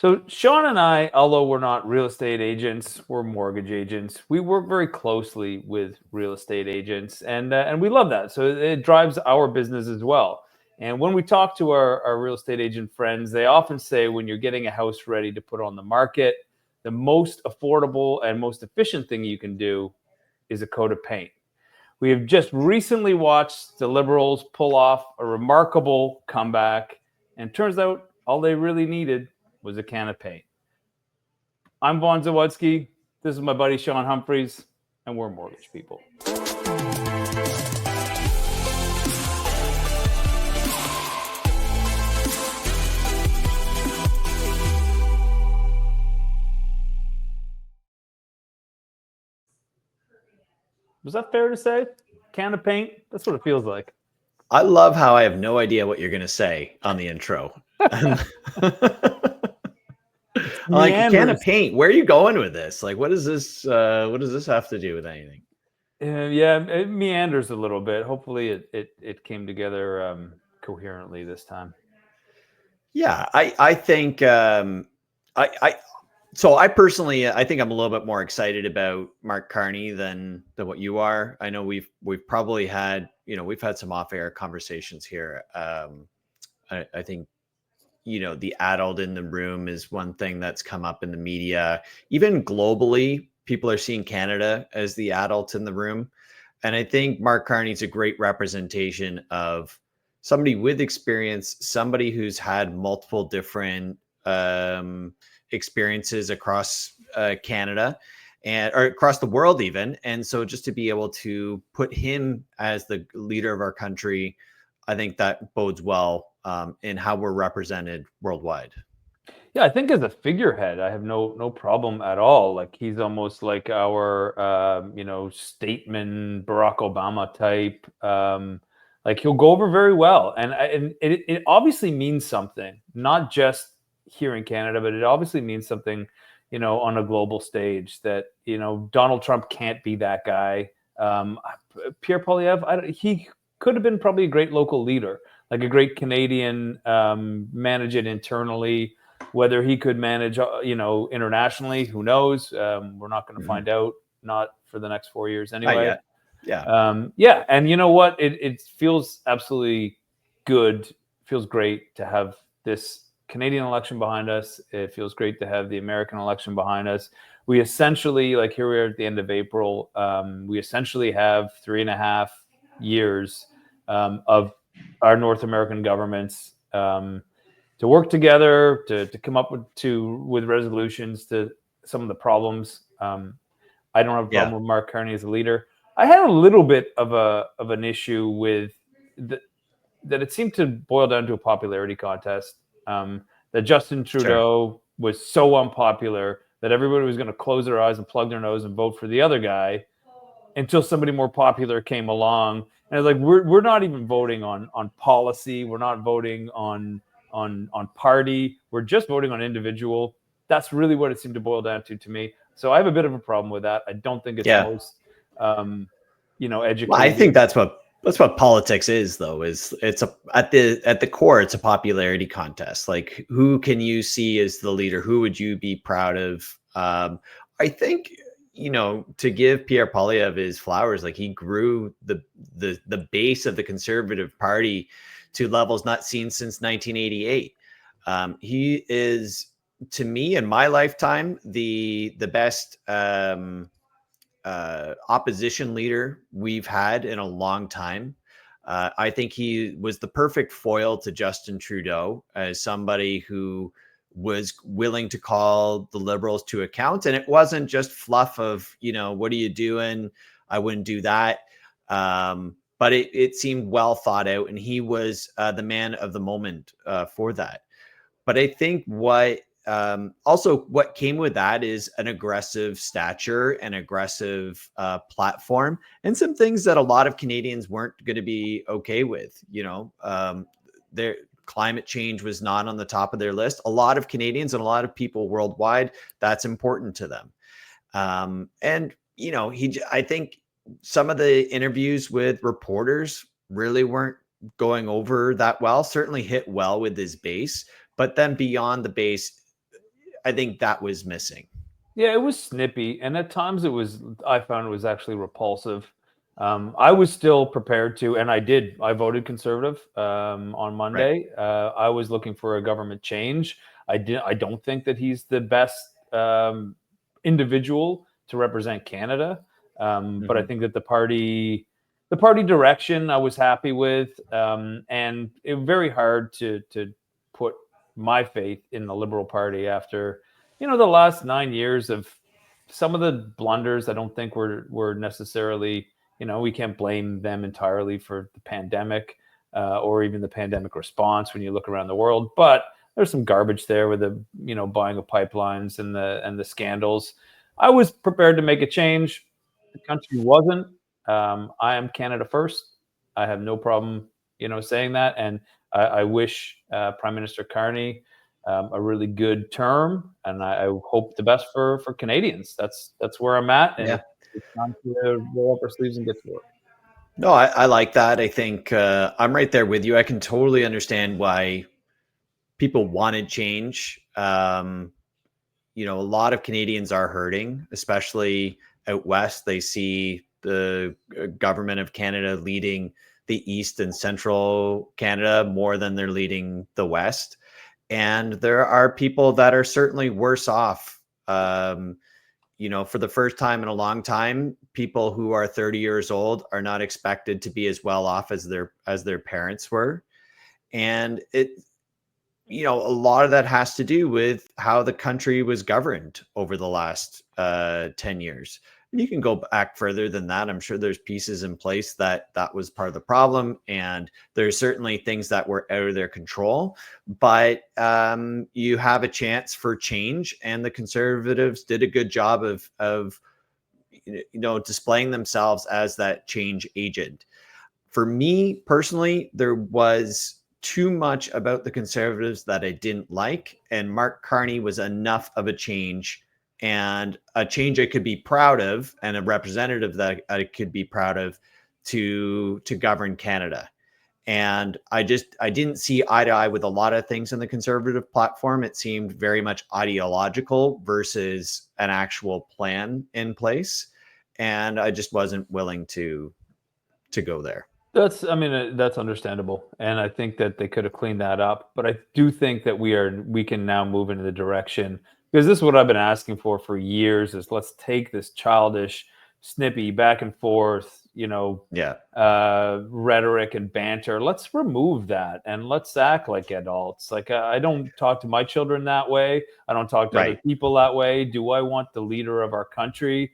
So Sean and I, although we're not real estate agents, we're mortgage agents. We work very closely with real estate agents, and we love that. So it drives our business as well. And when we talk to our real estate agent friends, they often say when you're getting a house ready to put on the market, the most affordable and most efficient thing you can do is a coat of paint. We have just recently watched the Liberals pull off a remarkable comeback, and turns out all they really needed was a can of paint. I'm Vaughn Zawadzki. This is my buddy Sean Humphreys, and we're mortgage people. Was that fair to say? Can of paint? That's what it feels like. I love how I have no idea what you're going to say on the intro. Like a can of paint. Where are you going with this? Like, what does this have to do with anything? Yeah, it meanders a little bit. Hopefully it came together coherently this time. Yeah, I think I personally I think I'm a little bit more excited about Mark Carney than what you are. I know we've probably had, we've had some off-air conversations here. I think the adult in the room is one thing that's come up in the media. Even globally, people are seeing Canada as the adult in the room. And I think Mark Carney's a great representation of somebody with experience, somebody who's had multiple different experiences across Canada or across the world even. And so just to be able to put him as the leader of our country, I think that bodes well in how we're represented worldwide. Yeah, I think as a figurehead, I have no problem at all. Like he's almost like our statesman Barack Obama type. Like he'll go over very well, and it obviously means something, not just here in Canada, but it obviously means something, on a global stage. That Donald Trump can't be that guy. Pierre Poilievre, he could have been probably a great local leader, like a great Canadian, manage it internally. Whether he could manage, internationally, who knows? We're not going to find out, not for the next 4 years anyway. Yeah. And you know what? It feels absolutely good. It feels great to have this Canadian election behind us. It feels great to have the American election behind us. We essentially, like here we are at the end of April, we essentially have 3.5 years of our North American governments to work together to come up with resolutions to some of the problems. I don't have a problem with Mark Carney as a leader. I had a little bit of an issue with that it seemed to boil down to a popularity contest. That Justin Trudeau was so unpopular that everybody was going to close their eyes and plug their nose and vote for the other guy until somebody more popular came along. And it's like we're not even voting on policy. We're not voting on party. We're just voting on individual. That's really what it seemed to boil down to me. So I have a bit of a problem with that. I don't think it's most educated. Well, I think that's what politics is, though. Is it's at the core, it's a popularity contest. Like, who can you see as the leader? Who would you be proud of? I think, to give Pierre Poilievre his flowers, like he grew the base of the Conservative Party to levels not seen since 1988. He is, to me, in my lifetime, the best opposition leader we've had in a long time. I think he was the perfect foil to Justin Trudeau as somebody who was willing to call the Liberals to account. And it wasn't just fluff of, what are you doing? I wouldn't do that. But it seemed well thought out, and he was the man of the moment for that. But I think what came with that is an aggressive stature and aggressive platform, and some things that a lot of Canadians weren't going to be okay with. Their climate change was not on the top of their list. A lot of Canadians and a lot of people worldwide, that's important to them. I think some of the interviews with reporters really weren't going over that well. Certainly hit well with his base, but then beyond the base, I think that was missing. Yeah, it was snippy, and at times I found it was actually repulsive. I was still prepared to, and I voted conservative on Right. Monday. I was looking for a government change. I don't think that he's the best individual to represent Canada, but I Hmm. think that the party direction I was happy with, and it was very hard to put my faith in the Liberal Party after the last 9 years of some of the blunders. I don't think were necessarily, we can't blame them entirely for the pandemic or even the pandemic response when you look around the world. But there's some garbage there with the, buying of pipelines and the scandals. I was prepared to make a change. The country wasn't. I am Canada first. I have no problem, saying that. And I wish Prime Minister Carney a really good term, and I hope the best for Canadians. That's where I'm at, and Yeah. it's time to roll up our sleeves and get to work. No, I like that. I think I'm right there with you. I can totally understand why people wanted change. A lot of Canadians are hurting, especially out west. They see the government of Canada leading the east and central Canada more than they're leading the west. And there are people that are certainly worse off. For the first time in a long time, people who are 30 years old are not expected to be as well off as their parents were. And a lot of that has to do with how the country was governed over the last 10 years. And you can go back further than that. I'm sure there's pieces in place that was part of the problem. And there's certainly things that were out of their control. But you have a chance for change. And the Conservatives did a good job of displaying themselves as that change agent. For me personally, there was too much about the Conservatives that I didn't like, and Mark Carney was enough of a change, and a change I could be proud of, and a representative that I could be proud of to govern Canada. And I didn't see eye to eye with a lot of things in the Conservative platform. It seemed very much ideological versus an actual plan in place, and I just wasn't willing to go there. I mean, that's understandable, and I think that they could have cleaned that up. But I do think that we can now move into the direction, because this is what I've been asking for years: is let's take this childish, snippy back and forth, Yeah. rhetoric and banter. Let's remove that and let's act like adults. Like I don't talk to my children that way. I don't talk to other Right. people that way. Do I want the leader of our country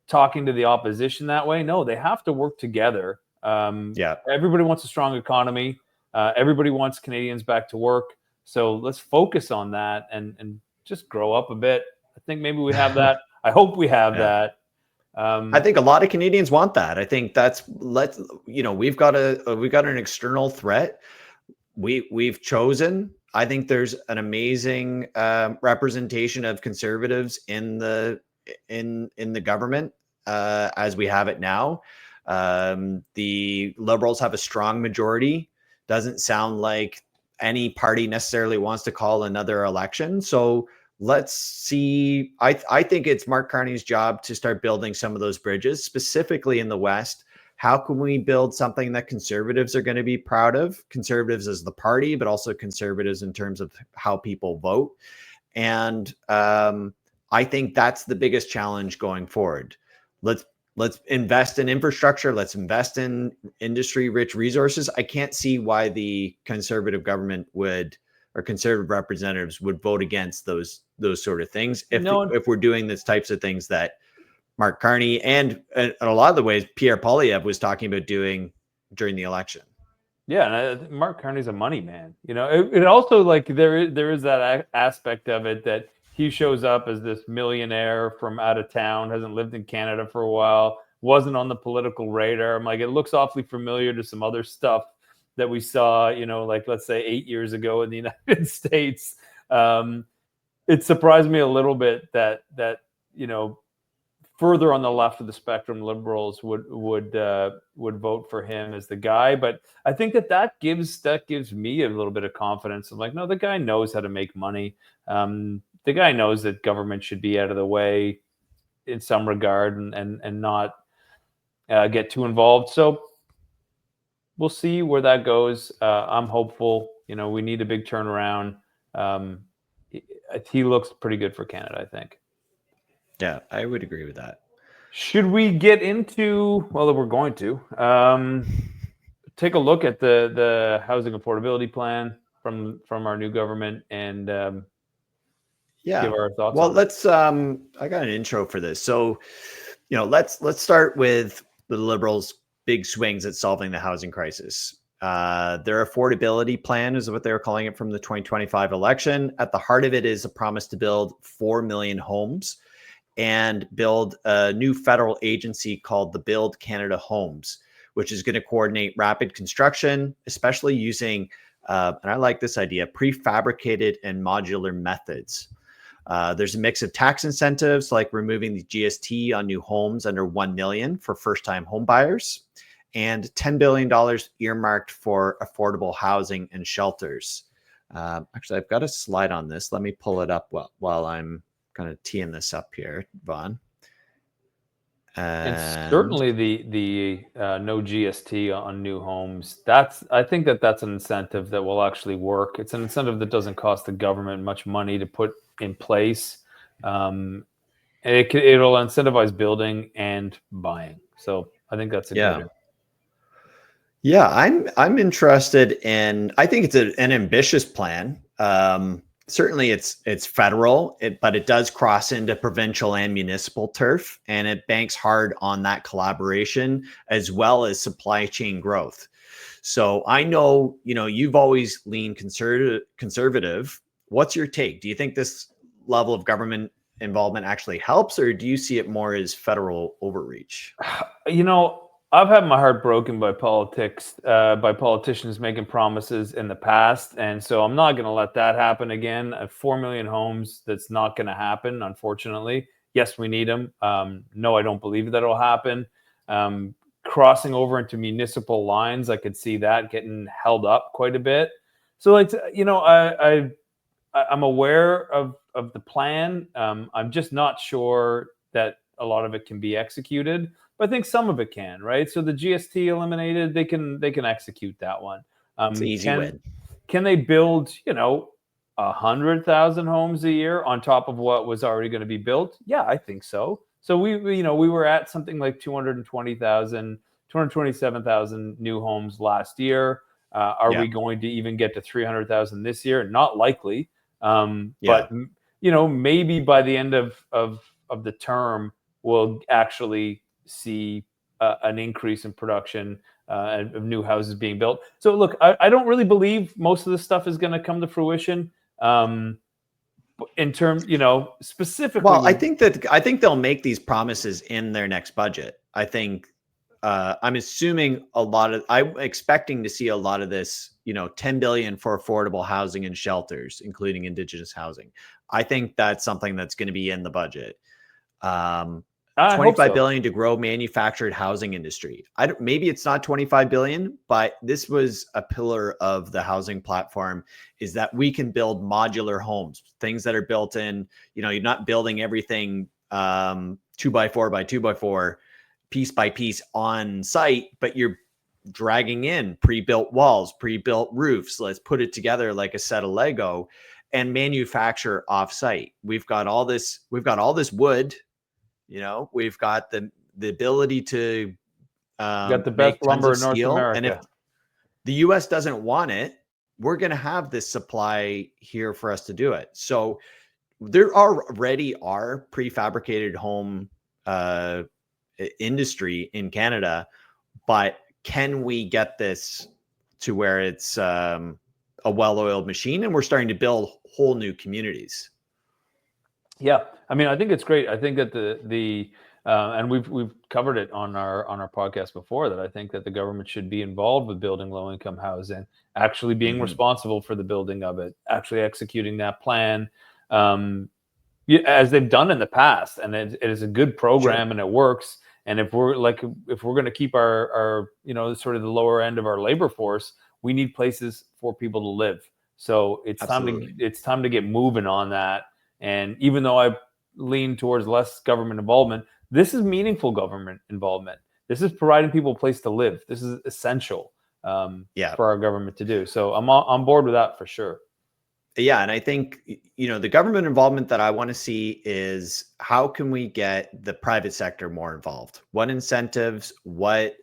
talking to the opposition that way? No, they have to work together. Yeah. Everybody wants a strong economy. Everybody wants Canadians back to work. So let's focus on that and just grow up a bit. I think maybe we have that. I hope we have Yeah. that. I think a lot of Canadians want that. I think we've got an external threat. We've chosen. I think there's an amazing representation of Conservatives in the government as we have it now. The Liberals have a strong majority. Doesn't sound like any party necessarily wants to call another election. So let's see. I think it's Mark Carney's job to start building some of those bridges, specifically in the West. How can we build something that Conservatives are going to be proud of? Conservatives as the party, but also Conservatives in terms of how people vote. And I think that's the biggest challenge going forward. Let's invest in infrastructure. Let's invest in industry-rich resources. I can't see why the Conservative government or Conservative representatives would vote against those sort of things if we're doing these types of things that Mark Carney and in a lot of the ways Pierre Poilievre was talking about doing during the election. Yeah, and I think Mark Carney's a money man. It also, like, there is that aspect of it that he shows up as this millionaire from out of town, hasn't lived in Canada for a while, wasn't on the political radar. I'm like, it looks awfully familiar to some other stuff that we saw, like, let's say 8 years ago in the United States. It surprised me a little bit that further on the left of the spectrum, Liberals would vote for him as the guy. But I think that gives me a little bit of confidence. I'm like, no, the guy knows how to make money. the guy knows that government should be out of the way in some regard and not get too involved. So we'll see where that goes. I'm hopeful. We need a big turnaround. He looks pretty good for Canada, I think. Yeah, I would agree with that. Should we get into? Well, we're going to take a look at the housing affordability plan from our new government and give our thoughts well, on it. let's I got an intro for this. So, let's start with the Liberals' big swings at solving the housing crisis. Their affordability plan is what they're calling it from the 2025 election. At the heart of it is a promise to build 4 million homes and build a new federal agency called the Build Canada Homes, which is going to coordinate rapid construction, especially using, and I like this idea, prefabricated and modular methods. There's a mix of tax incentives like removing the GST on new homes under 1 million for first-time home buyers, and $10 billion earmarked for affordable housing and shelters. Actually, I've got a slide on this. Let me pull it up while I'm kind of teeing this up here, Vaughn. And certainly the no GST on new homes. I think that's an incentive that will actually work. It's an incentive that doesn't cost the government much money to put in place. It'll incentivize building and buying. So I think that's a good. Yeah, I'm interested in. I think it's an ambitious plan. Certainly, it's federal, but it does cross into provincial and municipal turf, and it banks hard on that collaboration as well as supply chain growth. So I know you've always leaned conservative. What's your take? Do you think this level of government involvement actually helps, or do you see it more as federal overreach? I've had my heart broken by by politicians making promises in the past. And so I'm not going to let that happen again. 4 million homes, that's not going to happen, unfortunately. Yes, we need them. No, I don't believe that will happen. Crossing over into municipal lines, I could see that getting held up quite a bit. So, I'm aware of the plan. I'm just not sure that a lot of it can be executed. But I think some of it can, right? So the GST eliminated, they can execute that one. It's an easy win. Can they build, 100,000 homes a year on top of what was already going to be built? Yeah, I think so. So we were at something like 227,000 new homes last year. Are we going to even get to 300,000 this year? Not likely. But maybe by the end of the term, we'll actually see an increase in production of new houses being built. So look, I don't really believe most of this stuff is going to come to fruition. In terms, specifically. Well, I think they'll make these promises in their next budget. I think I'm assuming I'm expecting to see a lot of this, $10 billion for affordable housing and shelters, including Indigenous housing. I think that's something that's going to be in the budget. 25 billion to grow manufactured housing industry. Maybe it's not 25 billion, but this was a pillar of the housing platform, is that we can build modular homes, things that are built in, you're not building everything 2x4 by 2x4 piece by piece on site, but you're dragging in pre-built walls, pre-built roofs. Let's put it together like a set of Lego and manufacture off-site. We've got all this wood. We've got the ability to got the best lumber in North America. And if the US doesn't want it, we're going to have this supply here for us to do it. So there already are prefabricated home industry in Canada, but can we get this to where it's a well-oiled machine and we're starting to build whole new communities? Yeah, I mean, I think it's great. I think that and we've covered it on our podcast before, that I think that the government should be involved with building low-income housing, actually being responsible for the building of it, actually executing that plan, as they've done in the past. And it is a good program, and it works. And if we're going to keep our sort of the lower end of our labor force, we need places for people to live. So it's time to get moving on that. And even though I lean towards less government involvement, this is meaningful government involvement. This is providing people a place to live. This is essential Yeah. for our government to do. So I'm on board with that for sure. Yeah, and I think the government involvement that I want to see is how can we get the private sector more involved? What incentives? What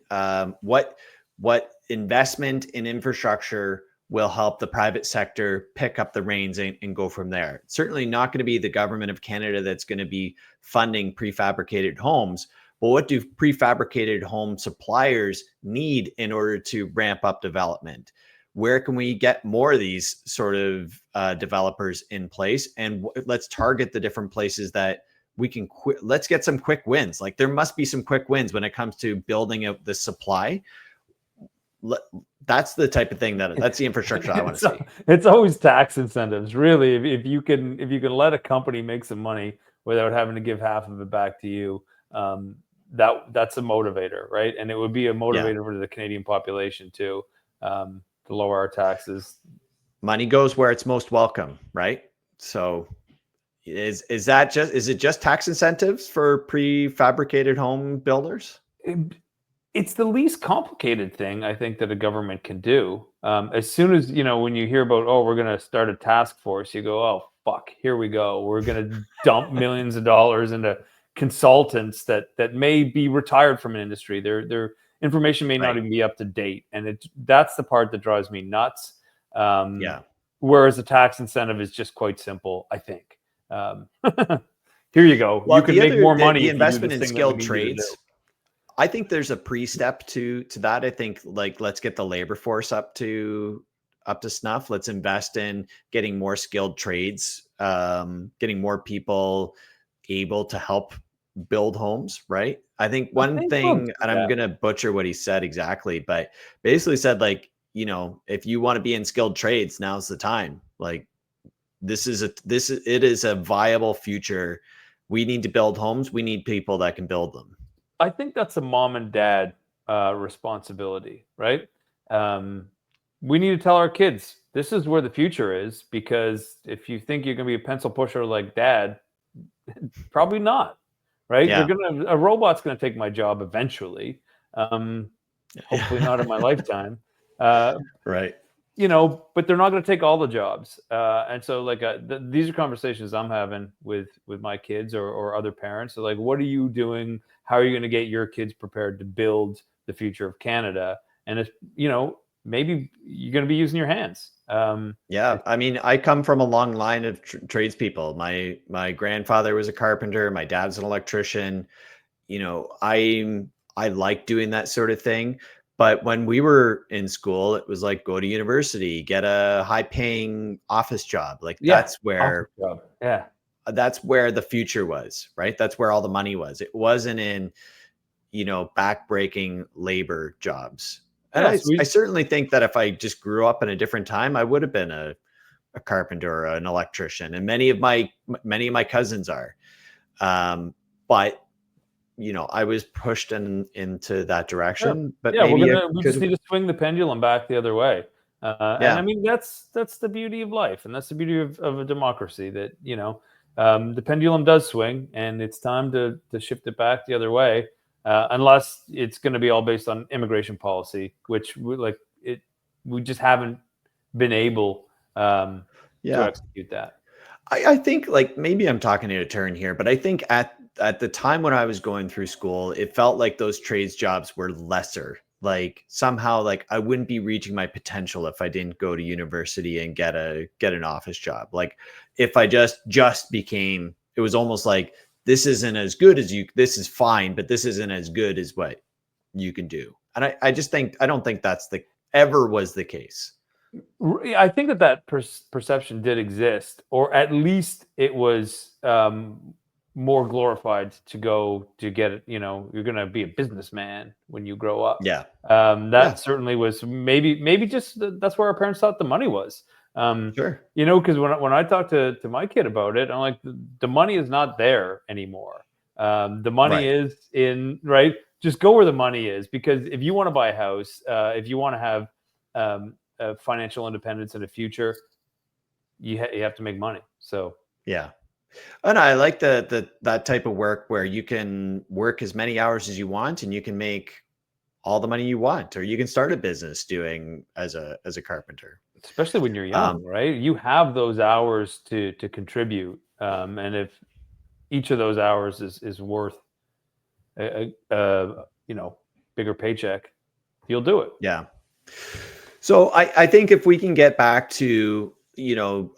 investment in infrastructure will help the private sector pick up the reins and go from there? It's certainly not going to be the government of Canada that's going to be funding prefabricated homes. But what do prefabricated home suppliers need in order to ramp up development? Where can we get more of these sort of developers in place? And let's target the different places that we can let's get some quick wins. Like there must be some quick wins when it comes to building out the supply. That's the type of thing that's the infrastructure I want to see. It's always tax incentives, really. If you can let a company make some money without having to give half of it back to you, that's a motivator, right? And it would be a motivator for the Canadian population too. To lower our taxes. Money goes where it's most welcome, right? So is it just tax incentives for prefabricated home builders? It's the least complicated thing I think that a government can do. As soon as, when you hear about, we're going to start a task force, you go, oh, fuck, here we go. We're going to dump millions of dollars into consultants that may be retired from an industry. They're information may not even be up to date. And that's the part that drives me nuts. Whereas the tax incentive is just quite simple, I think. Here you go. Well, you can make more money. The investment in skilled trades. I think there's a pre-step to that. I think let's get the labor force up to snuff. Let's invest in getting more skilled trades, getting more people able to help build homes, right? I think one thing, and I'm going to butcher what he said exactly, but basically said if you want to be in skilled trades, now's the time. Like it is a viable future. We need to build homes. We need people that can build them. I think that's a mom and dad responsibility, right? We need to tell our kids, this is where the future is, because if you think you're going to be a pencil pusher like dad, probably not. Right? Yeah. A robot's going to take my job eventually. Hopefully not in my lifetime. Right. But they're not going to take all the jobs. And so these are conversations I'm having with my kids or other parents. So what are you doing? How are you going to get your kids prepared to build the future of Canada? And it's, maybe you're going to be using your hands. I mean, I come from a long line of tradespeople. My grandfather was a carpenter. My dad's an electrician. I like doing that sort of thing. But when we were in school, it was like, go to university, get a high paying office job. That's where, that's where the future was, right? That's where all the money was. It wasn't in, backbreaking labor jobs. And I certainly think that if I just grew up in a different time, I would have been a carpenter or an electrician. And many of my cousins are. But I was pushed into that direction. But maybe we just need to swing the pendulum back the other way. And I mean, that's the beauty of life, and that's the beauty of a democracy, that the pendulum does swing, and it's time to shift it back the other way. Unless it's going to be all based on immigration policy, which we just haven't been able to execute that. I think maybe I'm talking to a turn here, but I think at the time when I was going through school, it felt like those trades jobs were lesser. Somehow I wouldn't be reaching my potential if I didn't go to university and get an office job. If I just became, it was almost like, this isn't as good as you, this is fine, but this isn't as good as what you can do. And I don't think that's ever was the case. I think that perception did exist, or at least it was more glorified to go to get it. You're going to be a businessman when you grow up. That certainly was maybe just that's where our parents thought the money was. Sure. Because when I talk to my kid about it, I'm like, the money is not there anymore. The money is in, right? Just go where the money is, because if you want to buy a house, if you want to have financial independence in the future, you have to make money. So yeah. And I like that type of work where you can work as many hours as you want and you can make all the money you want, or you can start a business doing as a carpenter. Especially when you're young, Um, right? You have those hours to contribute, and if each of those hours is worth a bigger paycheck, you'll do it. yeah. So I think if we can get back to,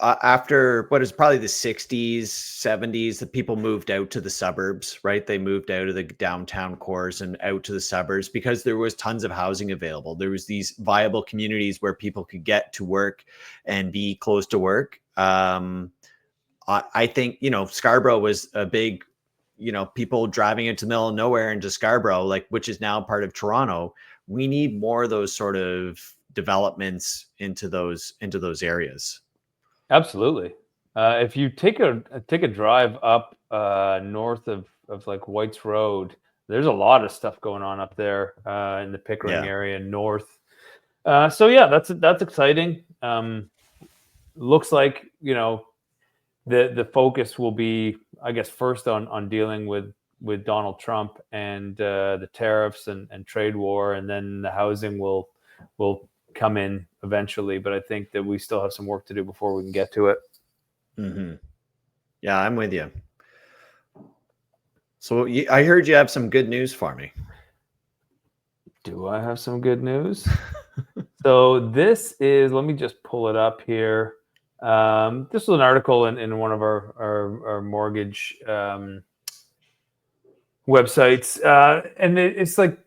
after what is probably the 60s, 70s, the people moved out to the suburbs, right? They moved out of the downtown cores and out to the suburbs because there was tons of housing available. There was these viable communities where people could get to work and be close to work. I think, Scarborough was a big, people driving into the middle of nowhere into Scarborough, like, which is now part of Toronto. We need more of those sort of developments into those areas. Absolutely. If you take a drive up north of like White's Road, there's a lot of stuff going on up there in the Pickering Yeah. area north. So yeah, that's exciting. Looks like the focus will be, I guess, first on dealing with Donald Trump and the tariffs and trade war, and then the housing will come in eventually. But I think that we still have some work to do before we can get to it. Mm-hmm. Yeah, I'm with you. So I heard you have some good news for me. Do I have some good news? So this is, let me just pull it up here. This was an article in one of our mortgage websites, and it's like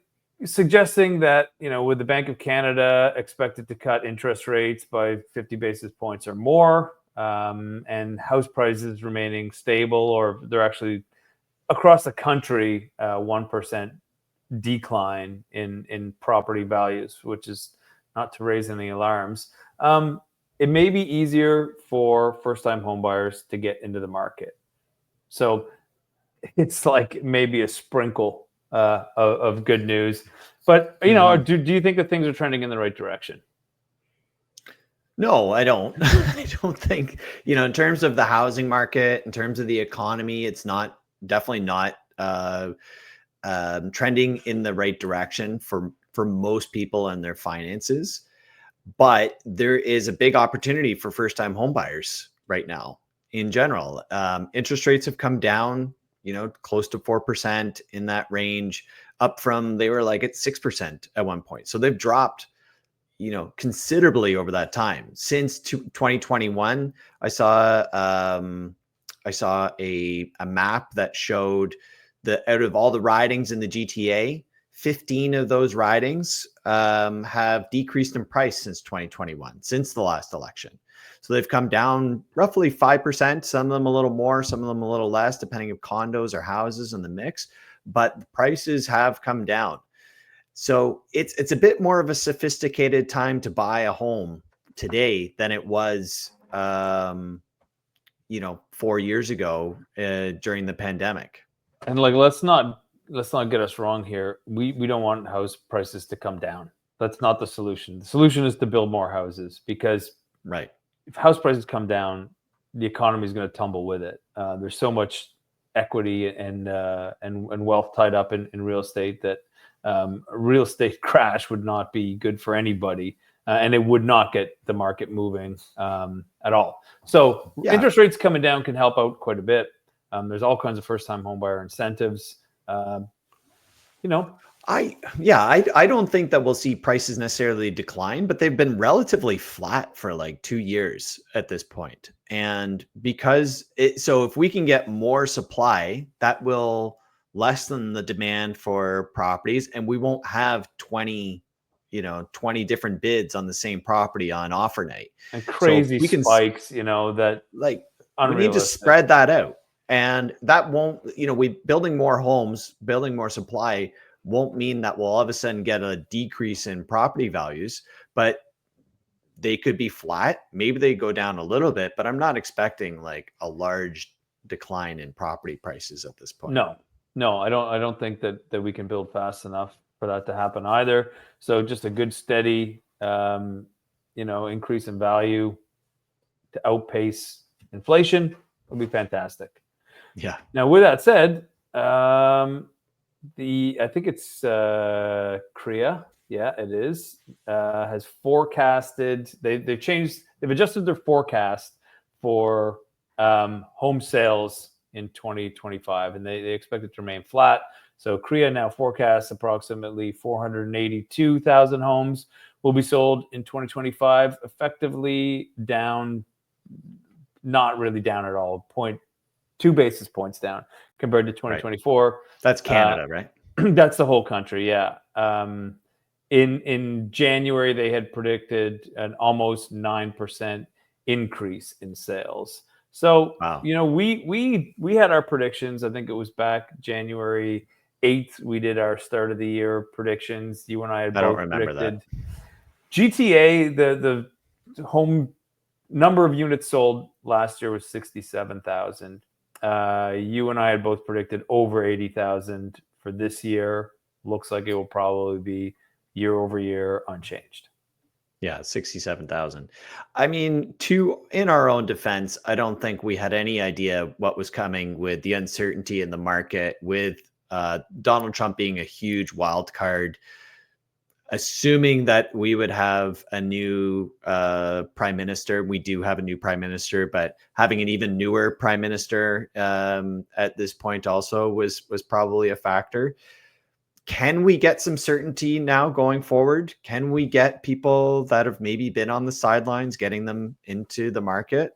suggesting that with the Bank of Canada expected to cut interest rates by 50 basis points or more, and house prices remaining stable, or they're actually across the country 1% decline in property values, which is not to raise any alarms. It may be easier for first-time homebuyers to get into the market. So it's like maybe a sprinkle of good news. But Mhm. do you think that things are trending in the right direction? No, I don't. I don't think, in terms of the housing market, in terms of the economy, it's definitely not trending in the right direction for most people and their finances. But there is a big opportunity for first-time homebuyers right now. In general, interest rates have come down, close to 4% in that range, up from, they were like at 6% at one point. So they've dropped, considerably over that time. Since 2021, I saw a map that showed out of all the ridings in the GTA, 15 of those ridings have decreased in price since 2021, since the last election. So they've come down roughly 5%, some of them a little more, some of them a little less, depending if condos or houses in the mix, but the prices have come down. So it's a bit more of a sophisticated time to buy a home today than it was 4 years ago during the pandemic. And like, let's not get us wrong here. We don't want house prices to come down. That's not the solution. The solution is to build more houses, because Right. if house prices come down, the economy is going to tumble with it. There's so much equity and wealth tied up in real estate that a real estate crash would not be good for anybody, and it would not get the market moving at all. So Yeah. interest rates coming down can help out quite a bit. There's all kinds of first-time homebuyer incentives. You know, I don't think that we'll see prices necessarily decline, but they've been relatively flat for like 2 years at this point. And so if we can get more supply, that will lessen the demand for properties, and we won't have 20 different bids on the same property on offer night. and So if crazy we can spikes. That like we need to unrealistic. spread that out, and that won't, we building more homes, building more supply won't mean that we'll all of a sudden get a decrease in property values, but they could be flat. Maybe they go down a little bit, but I'm not expecting like a large decline in property prices at this point. No, I don't think that we can build fast enough for that to happen either. So just a good steady increase in value to outpace inflation, It'll be fantastic. Yeah. Now, with that said, I think it's Korea. Yeah, it is. Has forecasted. They've adjusted their forecast for home sales in 2025, and they expect it to remain flat. So Korea now forecasts approximately 482,000 homes will be sold in 2025, effectively down, not really down at all, 0.2 basis points down compared to 2024. Right. That's Canada, right? That's the whole country, yeah. In January, they had predicted an almost 9% increase in sales. So, Wow. we had our predictions. I think it was back January 8th. We did our start of the year predictions. You and I had both predicted GTA. The home number of units sold last year was 67,000. You and I had both predicted over 80,000 for this year. Looks like it will probably be year over year unchanged. Yeah, 67,000. I mean, in our own defense, I don't think we had any idea what was coming with the uncertainty in the market, with Donald Trump being a huge wild card. Assuming that we would have a new prime minister, we do have a new prime minister, but having an even newer prime minister at this point also was probably a factor. Can we get some certainty now going forward? Can we get people that have maybe been on the sidelines, getting them into the market?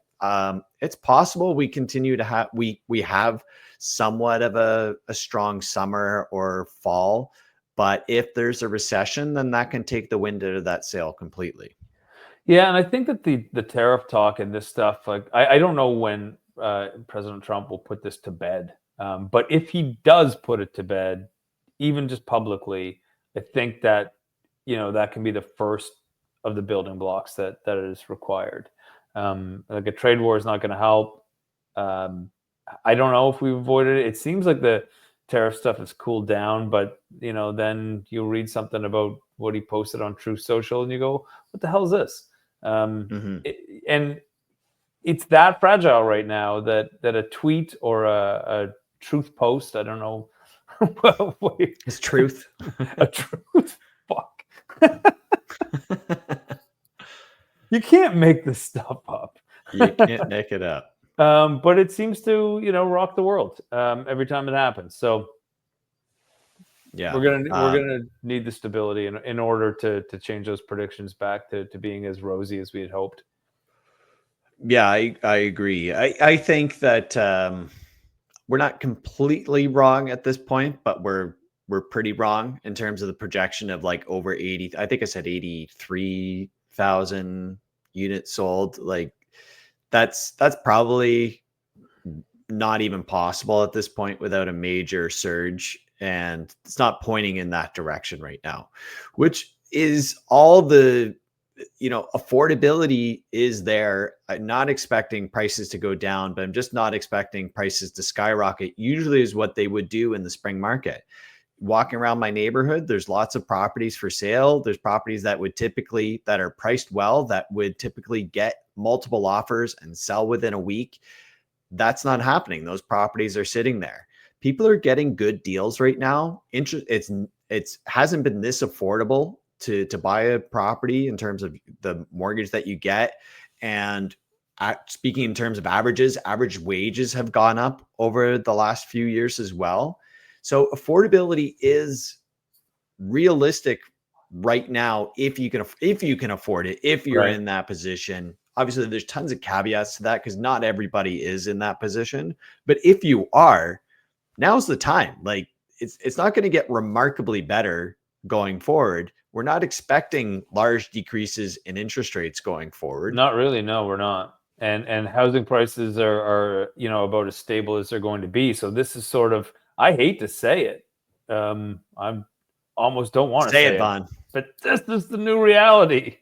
It's possible we continue to have we have somewhat of a strong summer or fall. But if there's a recession, then that can take the wind out of that sail completely. Yeah, and I think that the tariff talk and this stuff, like I don't know when President Trump will put this to bed, but if he does put it to bed, even just publicly, I think that that can be the first of the building blocks that is required. Like a trade war is not going to help. I don't know if we've avoided it. It seems like the tariff stuff has cooled down, but then you'll read something about what he posted on Truth Social and you go, what the hell is this? And it's that fragile right now that a tweet or a truth post, I don't know. It's truth. A truth. Fuck. You can't make this stuff up. You can't make it up. But it seems to, rock the world every time it happens. So yeah, we're gonna need the stability in order to change those predictions back to being as rosy as we had hoped. Yeah, I agree. I think that we're not completely wrong at this point, but we're pretty wrong in terms of the projection of like over 80. I think I said 83,000 units sold. Like that's probably not even possible at this point without a major surge, and it's not pointing in that direction right now, which is all the affordability is there. I'm not expecting prices to go down, but I'm just not expecting prices to skyrocket. Usually is what they would do in the spring market. Walking around my neighborhood, there's lots of properties for sale. There's properties that are priced well, that would typically get multiple offers and sell within a week. That's not happening. Those properties are sitting there. People are getting good deals right now. It's hasn't been this affordable to buy a property in terms of the mortgage that you get. And speaking in terms of averages, average wages have gone up over the last few years as well. So affordability is realistic right now if you can afford it, if you're in that position. Obviously, there's tons of caveats to that because not everybody is in that position. But if you are, now's the time. Like it's not going to get remarkably better going forward. We're not expecting large decreases in interest rates going forward. Not really. No, we're not. And housing prices are about as stable as they're going to be. So this is sort of, I hate to say it. I almost don't want to say it, Vaughn. But this is the new reality.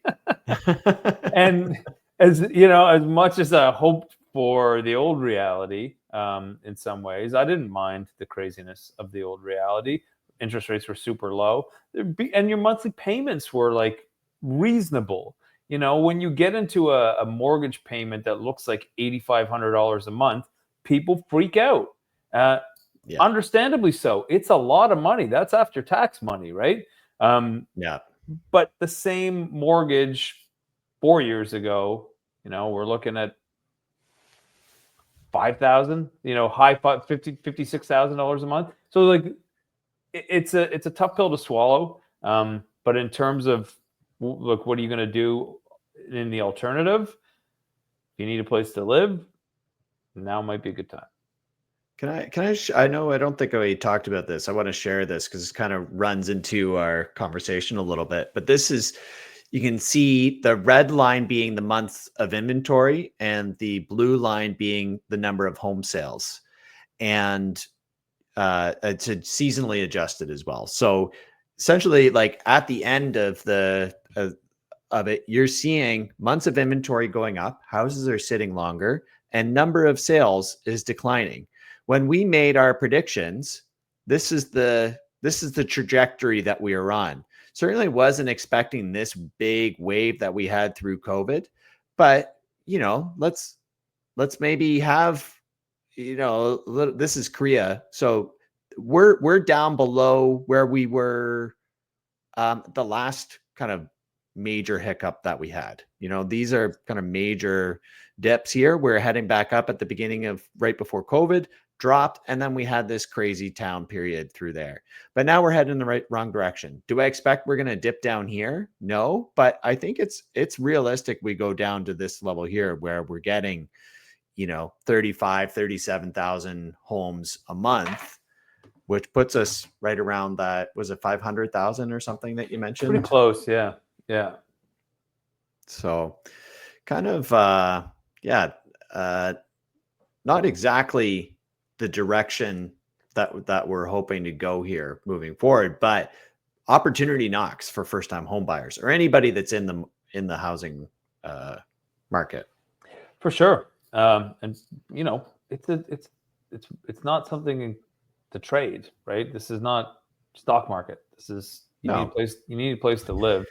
And as much as I hoped for the old reality, in some ways, I didn't mind the craziness of the old reality. Interest rates were super low, and your monthly payments were like reasonable. When you get into a mortgage payment that looks like $8,500 a month, people freak out. Understandably so. It's a lot of money. That's after tax money, right? But the same mortgage 4 years ago, we're looking at 5,000, high $56,000 a month. So like, it's a tough pill to swallow. But in terms of, look, what are you going to do in the alternative? If you need a place to live, now might be a good time. I know I don't think we talked about this. I want to share this because it kind of runs into our conversation a little bit. But this is, you can see the red line being the months of inventory and the blue line being the number of home sales. And it's seasonally adjusted as well. So essentially, like at the end of it, you're seeing months of inventory going up, houses are sitting longer, and number of sales is declining. When we made our predictions, this is the trajectory that we are on. Certainly wasn't expecting this big wave that we had through COVID, but let's maybe have, this is Korea, so we're down below where we were the last kind of major hiccup that we had. These are kind of major dips here. We're heading back up at the beginning of right before COVID dropped, and then we had this crazy town period through there. But now we're heading in the wrong direction. Do I expect we're going to dip down here? No, but I think it's realistic we go down to this level here where we're getting 37,000 homes a month, which puts us right around that. Was it 500,000 or something that you mentioned? Pretty close. Yeah. So kind of, not exactly the direction that we're hoping to go here moving forward, but opportunity knocks for first-time home buyers or anybody that's in the housing market. For sure. And it's not something to trade, right? This is not stock market. This is, you need a place to live.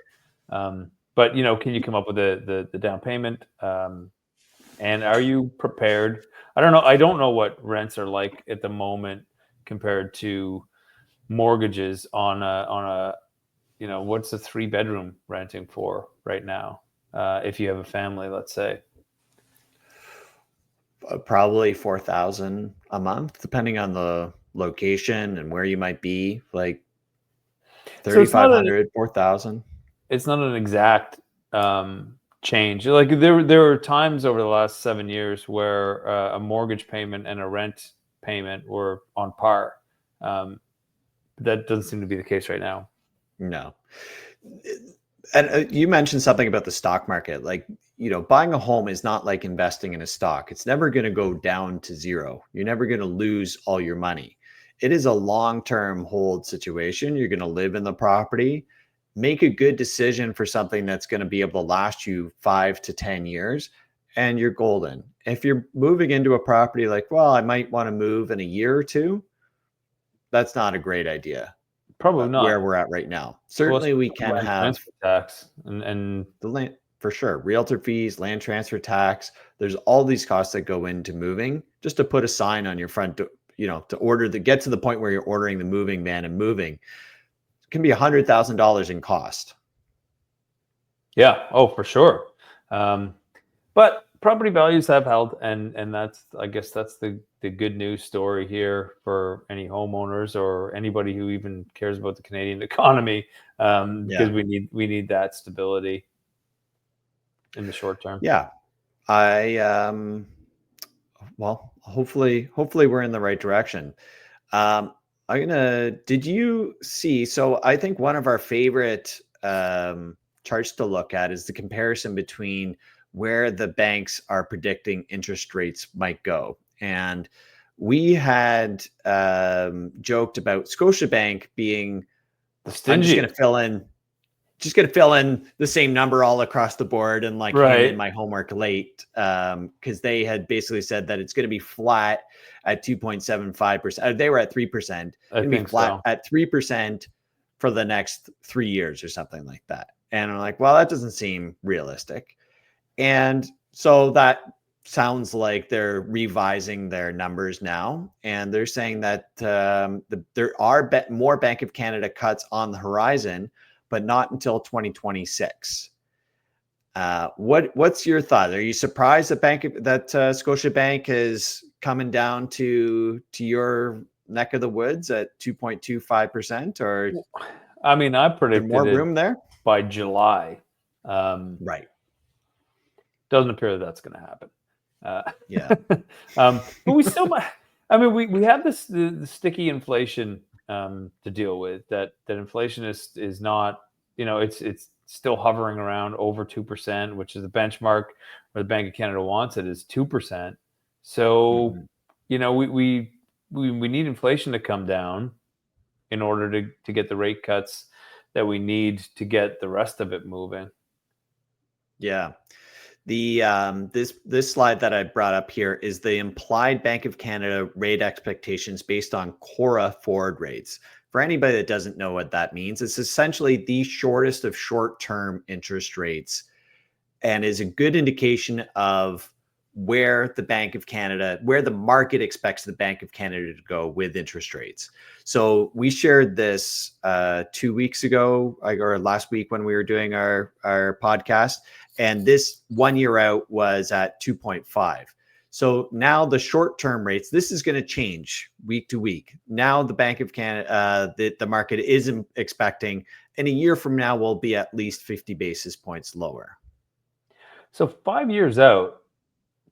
But can you come up with the down payment? And are you prepared? I don't know. I don't know what rents are like at the moment compared to mortgages on a what's a 3-bedroom renting for right now? If you have a family, let's say. Probably 4,000 a month, depending on the location and where you might be, like 3,500, 4,000. It's not an exact change. Like there were times over the last 7 years where a mortgage payment and a rent payment were on par. That doesn't seem to be the case right now. No. And you mentioned something about the stock market. Like, buying a home is not like investing in a stock. It's never going to go down to zero. You're never going to lose all your money. It is a long-term hold situation. You're going to live in the property. Make a good decision for something that's going to be able to last you 5 to 10 years, and you're golden. If you're moving into a property like, well, I might want to move in a year or two, that's not a great idea. Probably not where we're at right now. Certainly, we can have tax and the land for sure. Realtor fees, land transfer tax. There's all these costs that go into moving. Just to put a sign on your front, to get to the point where you're ordering the moving van and moving, it can be $100,000 in cost. Yeah. Oh, for sure. But property values have held, and I guess that's the good news story here for any homeowners or anybody who even cares about the Canadian economy, because we need that stability in the short term. Yeah. Well, hopefully we're in the right direction. Did you see, so I think one of our favorite charts to look at is the comparison between where the banks are predicting interest rates might go. And we had joked about Scotiabank being stingy. I'm just going to fill in the same number all across the board and hand in my homework late, because they had basically said that it's going to be flat at 2.75%. They were at 3%. It's going to be flat at 3% for the next 3 years or something like that. And I'm like, well, that doesn't seem realistic. And so that sounds like they're revising their numbers now, and they're saying that there are more Bank of Canada cuts on the horizon, but not until 2026. What's your thought? Are you surprised that Scotiabank is coming down to your neck of the woods at 2.25%, or I mean, I is there predicted more it room there? by July. Right. Doesn't appear that that's going to happen. Yeah. But we still might. I mean, we have the sticky inflation to deal with. That inflation is not, it's still hovering around over 2%, which is the benchmark where the Bank of Canada wants it is 2%. So, we need inflation to come down in order to get the rate cuts that we need to get the rest of it moving. Yeah. The this slide that I brought up here is the implied Bank of Canada rate expectations based on CORA forward rates. For anybody that doesn't know what that means, it's essentially the shortest of short-term interest rates, and is a good indication of where the Bank of Canada, where the market expects the Bank of Canada to go with interest rates. So we shared this 2 weeks ago, or last week when we were doing our podcast, and this 1 year out was at 2.5. So now the short-term rates, this is going to change week to week. Now the Bank of Canada, the market is expecting in a year from now will be at least 50 basis points lower. So 5 years out,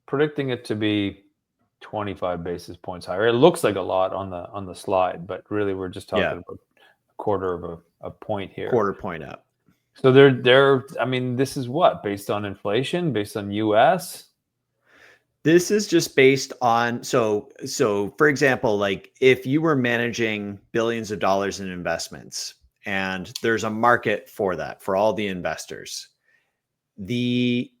predicting it to be 25 basis points higher. It looks like a lot on the slide, but really we're just talking about a quarter of a point here. Quarter point up. So they're I mean, this is what, based on inflation, based on US? This is just based on, so for example, like if you were managing billions of dollars in investments and there's a market for that, for all the investors, the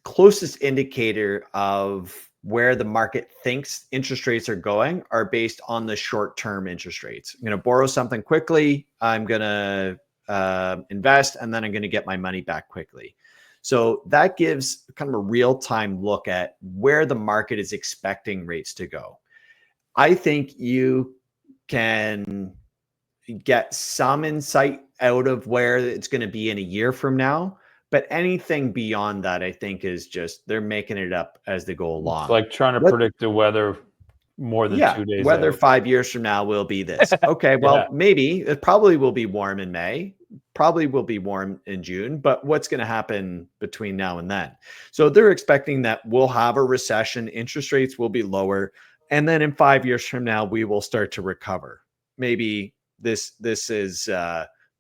closest indicator of where the market thinks interest rates are going are based on the short-term interest rates. I'm going to borrow something quickly. I'm going to invest, and then I'm going to get my money back quickly. So that gives kind of a real-time look at where the market is expecting rates to go. I think you can get some insight out of where it's going to be in a year from now. But anything beyond that, I think, is just they're making it up as they go along. It's like trying to predict the weather more than 2 days weather out. 5 years from now will be this. Okay, well, maybe it probably will be warm in May, probably will be warm in June, but what's going to happen between now and then? So they're expecting that we'll have a recession, interest rates will be lower, and then in 5 years from now, we will start to recover. Maybe this is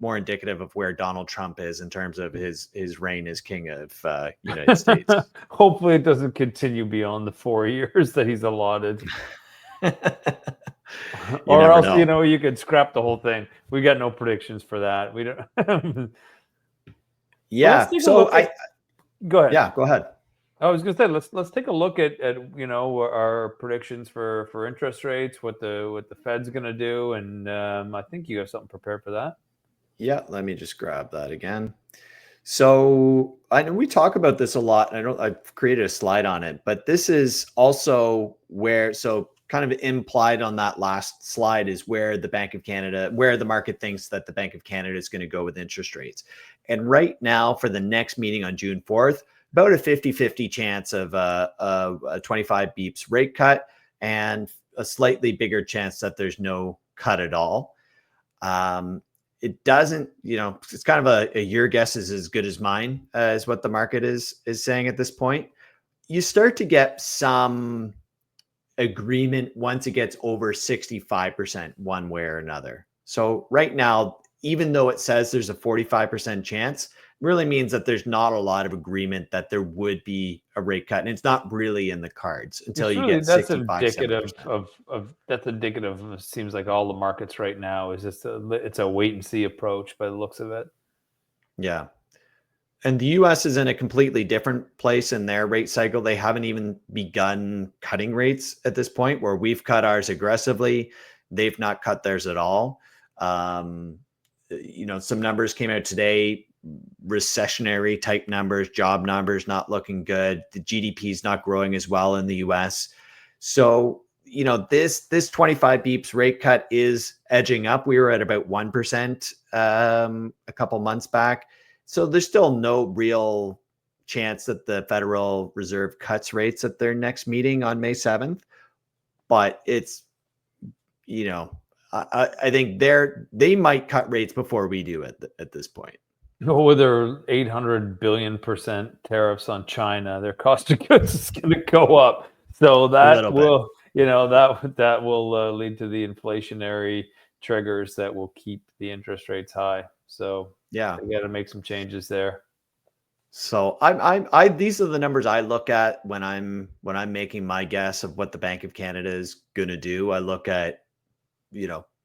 more indicative of where Donald Trump is in terms of his reign as king of United States. Hopefully it doesn't continue beyond the 4 years that he's allotted. Or else, you could scrap the whole thing. We got no predictions for that. We don't. Yeah. So go ahead. Yeah, go ahead. I was going to say, let's take a look at our predictions for interest rates, what the Fed's going to do, and I think you have something prepared for that. Yeah, let me just grab that again. So I know we talk about this a lot, and I've created a slide on it, but this is also where, so kind of implied on that last slide is where the Bank of Canada, where the market thinks that the Bank of Canada is going to go with interest rates. And right now for the next meeting on June 4th, about a 50-50 chance of a 25 beeps rate cut and a slightly bigger chance that there's no cut at all. It doesn't, it's kind of a your guess is as good as mine, is what the market is saying at this point. You start to get some agreement once it gets over 65% one way or another. So right now, even though it says there's a 45% chance, really means that there's not a lot of agreement that there would be a rate cut, and it's not really in the cards until you get 65%. That's indicative of, it seems like all the markets right now is just it's a wait and see approach by the looks of it. Yeah. And the US is in a completely different place in their rate cycle. They haven't even begun cutting rates at this point, where we've cut ours aggressively. They've not cut theirs at all. Some numbers came out today. recessionary type numbers, job numbers not looking good. The GDP is not growing as well in the US. So, this 25 beeps rate cut is edging up. We were at about 1% a couple months back. So there's still no real chance that the Federal Reserve cuts rates at their next meeting on May 7th. But it's, I think they might cut rates before we do at this point. With their 800 billion% tariffs on China, their cost of goods is going to go up. So that will, that will lead to the inflationary triggers that will keep the interest rates high. So yeah, we got to make some changes there. So these are the numbers I look at when I'm making my guess of what the Bank of Canada is going to do. I look at,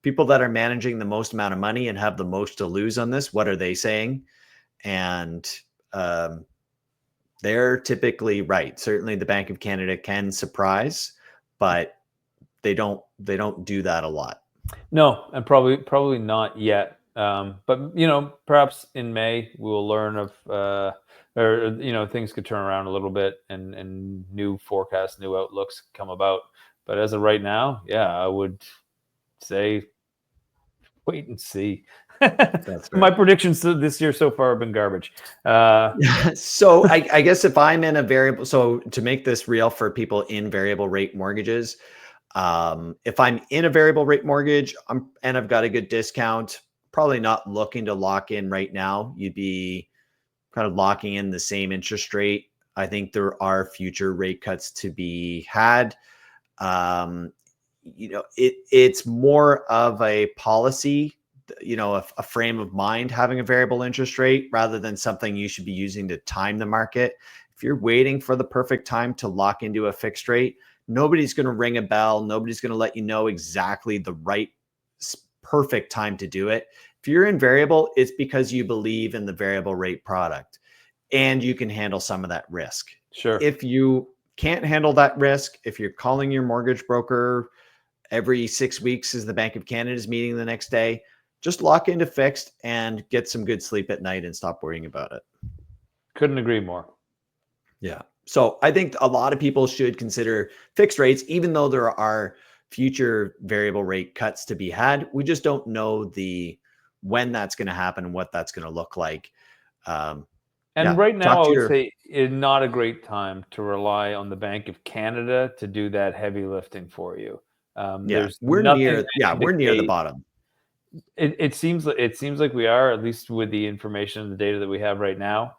people that are managing the most amount of money and have the most to lose on this. What are they saying? And they're typically right. Certainly the Bank of Canada can surprise, but they don't do that a lot. No, and probably not yet. But perhaps in May we'll learn of things could turn around a little bit and new forecasts, new outlooks come about. But as of right now, I would say wait and see. My predictions this year so far have been garbage. So I guess if I'm in a variable, so to make this real for people in variable rate mortgages, if I'm in a variable rate mortgage and I've got a good discount, probably not looking to lock in right now. You'd be kind of locking in the same interest rate. I think there are future rate cuts to be had. It's more of a policy, a frame of mind having a variable interest rate rather than something you should be using to time the market. If you're waiting for the perfect time to lock into a fixed rate, nobody's going to ring a bell. Nobody's going to let you know exactly the right perfect time to do it. If you're in variable, it's because you believe in the variable rate product and you can handle some of that risk. Sure. If you can't handle that risk, if you're calling your mortgage broker every 6 weeks as the Bank of Canada is meeting the next day, just lock into fixed and get some good sleep at night and stop worrying about it. Couldn't agree more. Yeah. So I think a lot of people should consider fixed rates, even though there are future variable rate cuts to be had. We just don't know when that's going to happen and what that's going to look like. Right now, I would say it's not a great time to rely on the Bank of Canada to do that heavy lifting for you. We're near the bottom. It seems like we are, at least with the information and the data that we have right now.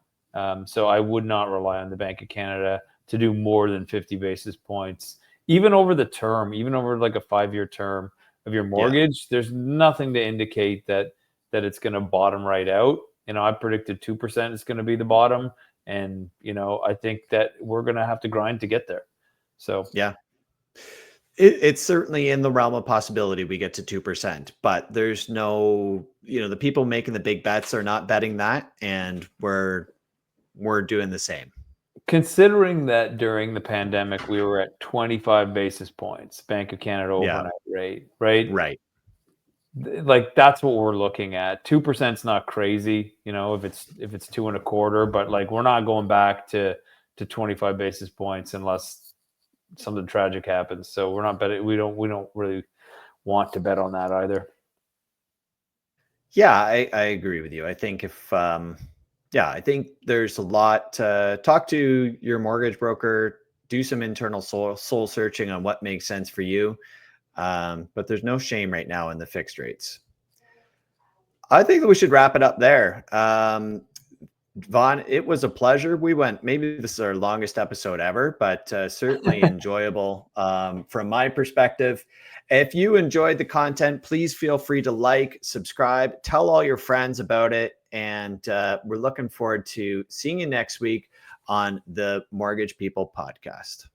So I would not rely on the Bank of Canada to do more than 50 basis points, even over the term, even over like a 5-year term of your mortgage. There's nothing to indicate that it's going to bottom right out. I predicted 2% is going to be the bottom. And, I think that we're going to have to grind to get there. So, yeah. It's certainly in the realm of possibility we get to 2%, but there's no, the people making the big bets are not betting that, and we're doing the same. Considering that during the pandemic we were at 25 basis points, Bank of Canada overnight rate, right? Right. Like that's what we're looking at. 2% is not crazy, if it's 2.25, but like we're not going back to 25 basis points unless something tragic happens. So we're not betting. We don't really want to bet on that either. Yeah, I agree with you. I think I think there's a lot to talk to your mortgage broker, do some internal soul searching on what makes sense for you. But there's no shame right now in the fixed rates. I think that we should wrap it up there. Vaughn, it was a pleasure. Maybe this is our longest episode ever, but certainly enjoyable from my perspective. If you enjoyed the content, please feel free to like, subscribe, tell all your friends about it. And we're looking forward to seeing you next week on the Mortgage People podcast.